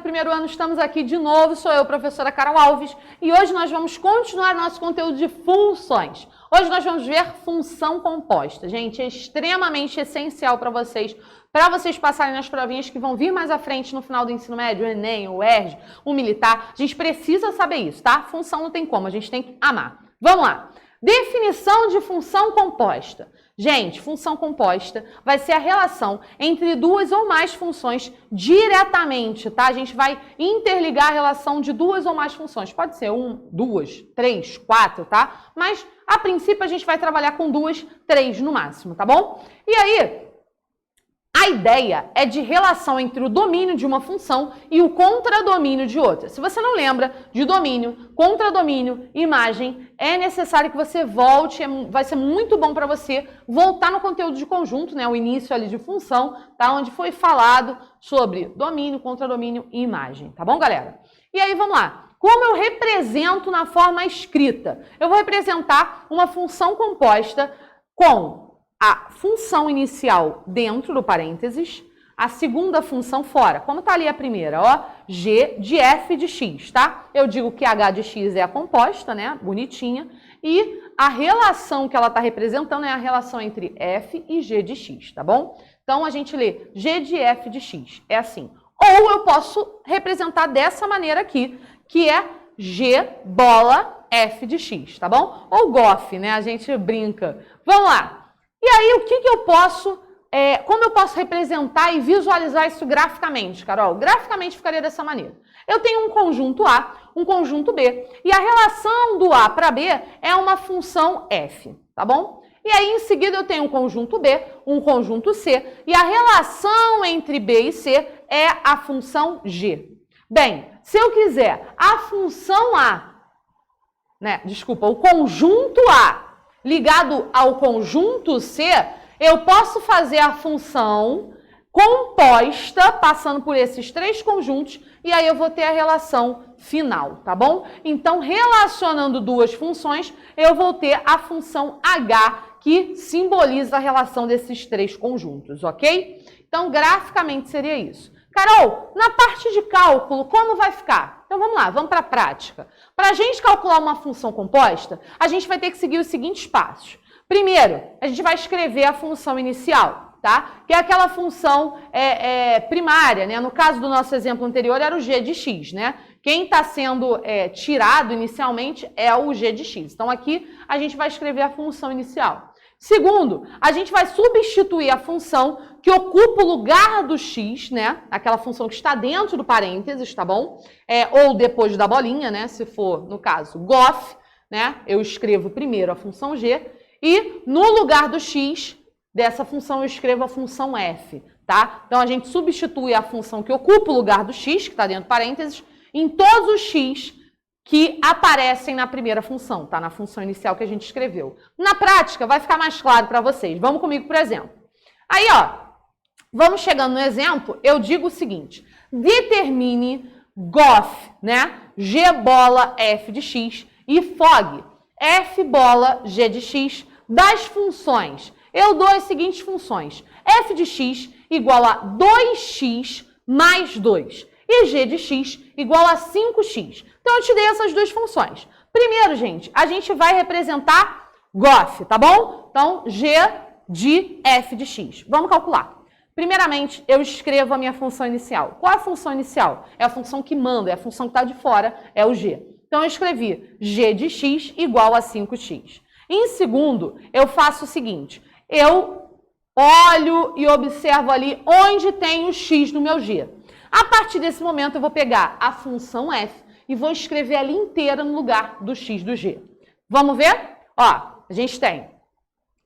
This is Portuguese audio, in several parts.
primeiro ano, estamos aqui de novo, sou eu, professora Carol Alves, e hoje nós vamos continuar nosso conteúdo de funções. Hoje nós vamos ver função composta. Gente, é extremamente essencial para vocês passarem nas provinhas que vão vir mais à frente no final do ensino médio, o Enem, o ERJ, o Militar. A gente precisa saber isso, tá? Função não tem como, a gente tem que amar. Vamos lá. Definição de função composta. Gente, função composta vai ser a relação entre duas ou mais funções diretamente, tá? A gente vai interligar a relação de duas ou mais funções. Pode ser 1, 2, 3, 4, tá? Mas, a princípio, a gente vai trabalhar com 2, 3 no máximo, tá bom? E aí, a ideia é de relação entre o domínio de uma função e o contradomínio de outra. Se você não lembra de domínio, contradomínio, imagem, é necessário que você volte, vai ser muito bom para você voltar no conteúdo de conjunto, né, o início ali de função, tá, onde foi falado sobre domínio, contradomínio e imagem, tá bom, galera? E aí, vamos lá. Como eu represento na forma escrita? Eu vou representar uma função composta com a função inicial dentro do parênteses, a segunda função fora. Como tá ali a primeira, ó, g de f de x, tá? Eu digo que h de x é a composta, né, bonitinha, e a relação que ela tá representando é a relação entre f e g de x, tá bom? Então, a gente lê g de f de x, é assim. Ou eu posso representar dessa maneira aqui, que é g bola f de x, tá bom? Ou gof, né, a gente brinca. Vamos lá. E aí, o que eu posso, como eu posso representar e visualizar isso graficamente, Carol? Graficamente ficaria dessa maneira. Eu tenho um conjunto A, um conjunto B, e a relação do A para B é uma função f, tá bom? E aí, em seguida, eu tenho um conjunto B, um conjunto C, e a relação entre B e C é a função G. Bem, se eu quiser a função A, né, desculpa, o conjunto A, ligado ao conjunto C, eu posso fazer a função composta, passando por esses três conjuntos, e aí eu vou ter a relação final, tá bom? Então, relacionando duas funções, eu vou ter a função H, que simboliza a relação desses três conjuntos, ok? Então, graficamente seria isso. Carol, na parte de cálculo, como vai ficar? Então, vamos lá, vamos para a prática. Para a gente calcular uma função composta, a gente vai ter que seguir os seguintes passos. Primeiro, a gente vai escrever a função inicial, tá? Que é aquela função primária, né? No caso do nosso exemplo anterior, era o g de x, né? Quem está sendo tirado inicialmente é o g de x. Então, aqui a gente vai escrever a função inicial. Segundo, a gente vai substituir a função que ocupa o lugar do x, né? Aquela função que está dentro do parênteses, tá bom? Ou depois da bolinha, né? Se for, no caso, gof, né? Eu escrevo primeiro a função g e no lugar do x dessa função eu escrevo a função f, tá? Então, a gente substitui a função que ocupa o lugar do x, que está dentro do parênteses, em todos os x que aparecem na primeira função, tá? Na função inicial que a gente escreveu. Na prática, vai ficar mais claro para vocês. Vamos comigo, por exemplo. Aí, ó, vamos chegando no exemplo, eu digo o seguinte, determine gof, né? G bola f de x e fog, f bola g de x das funções. Eu dou as seguintes funções, f de x igual a 2x mais 2 e g de x igual a 5x. Então, eu te dei essas duas funções. Primeiro, gente, a gente vai representar gof, tá bom? Então, g de f de x. Vamos calcular. Primeiramente, eu escrevo a minha função inicial. Qual é a função inicial? É a função que manda, é a função que está de fora, é o g. Então, eu escrevi g de x igual a 5x. Em segundo, eu faço o seguinte, eu olho e observo ali onde tem o x no meu g. A partir desse momento, eu vou pegar a função f e vou escrever ela inteira no lugar do x do g. Vamos ver? Ó, a gente tem,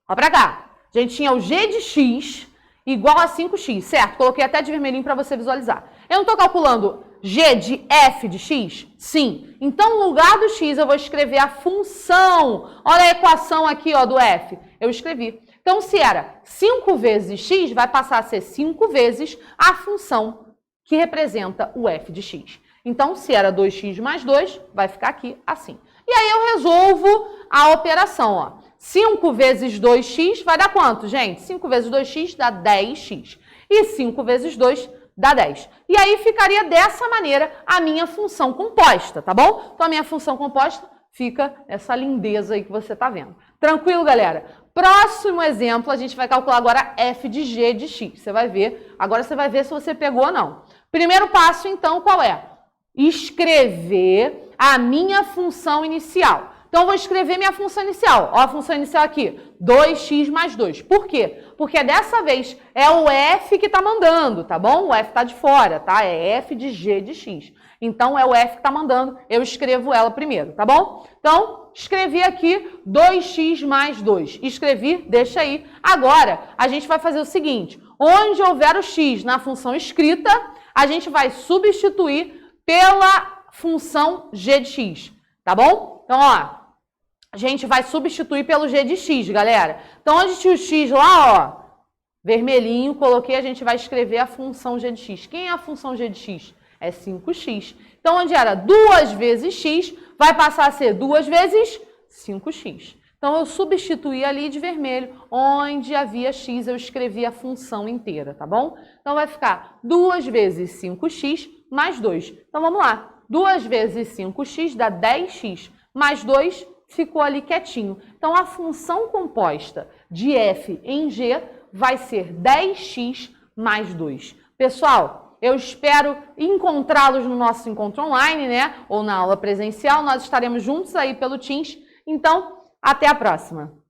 ó pra cá, a gente tinha o g de x igual a 5x, certo? Coloquei até de vermelhinho para você visualizar. Eu não estou calculando g de f de x? Sim. Então, no lugar do x, eu vou escrever a função. Olha a equação aqui, ó, do f. Eu escrevi. Então, se era 5 vezes x, vai passar a ser 5 vezes a função que representa o f de x. Então, se era 2x mais 2, vai ficar aqui assim. E aí eu resolvo a operação, ó. 5 vezes 2x vai dar quanto, gente? 5 vezes 2x dá 10x. E 5 vezes 2 dá 10. E aí ficaria dessa maneira a minha função composta, tá bom? Então a minha função composta fica essa lindeza aí que você tá vendo. Tranquilo, galera? Próximo exemplo, a gente vai calcular agora f de g de x. Você vai ver, agora você vai ver se você pegou ou não. Primeiro passo, então, qual é? Escrever a minha função inicial. Então, eu vou escrever minha função inicial. Ó, a função inicial aqui, 2x mais 2. Por quê? Porque dessa vez é o f que está mandando, tá bom? O f está de fora, tá? É f de g de x. Então, é o f que está mandando. Eu escrevo ela primeiro, tá bom? Então, escrevi aqui 2x mais 2. Escrevi, deixa aí. Agora, a gente vai fazer o seguinte. Onde houver o x na função escrita, a gente vai substituir pela função g de x, tá bom? Então, ó. A gente vai substituir pelo g de x, galera. Então, onde tinha o x lá, ó, vermelhinho, coloquei, a gente vai escrever a função g de x. Quem é a função g de x? É 5x. Então, onde era 2 vezes x, vai passar a ser 2 vezes 5x. Então, eu substituí ali de vermelho, onde havia x, eu escrevi a função inteira, tá bom? Então, vai ficar 2 vezes 5x mais 2. Então, vamos lá. 2 vezes 5x dá 10x, mais 2 ficou ali quietinho. Então, a função composta de f em g vai ser 10x mais 2. Pessoal, eu espero encontrá-los no nosso encontro online, né? Ou na aula presencial. Nós estaremos juntos aí pelo Teams. Então, até a próxima!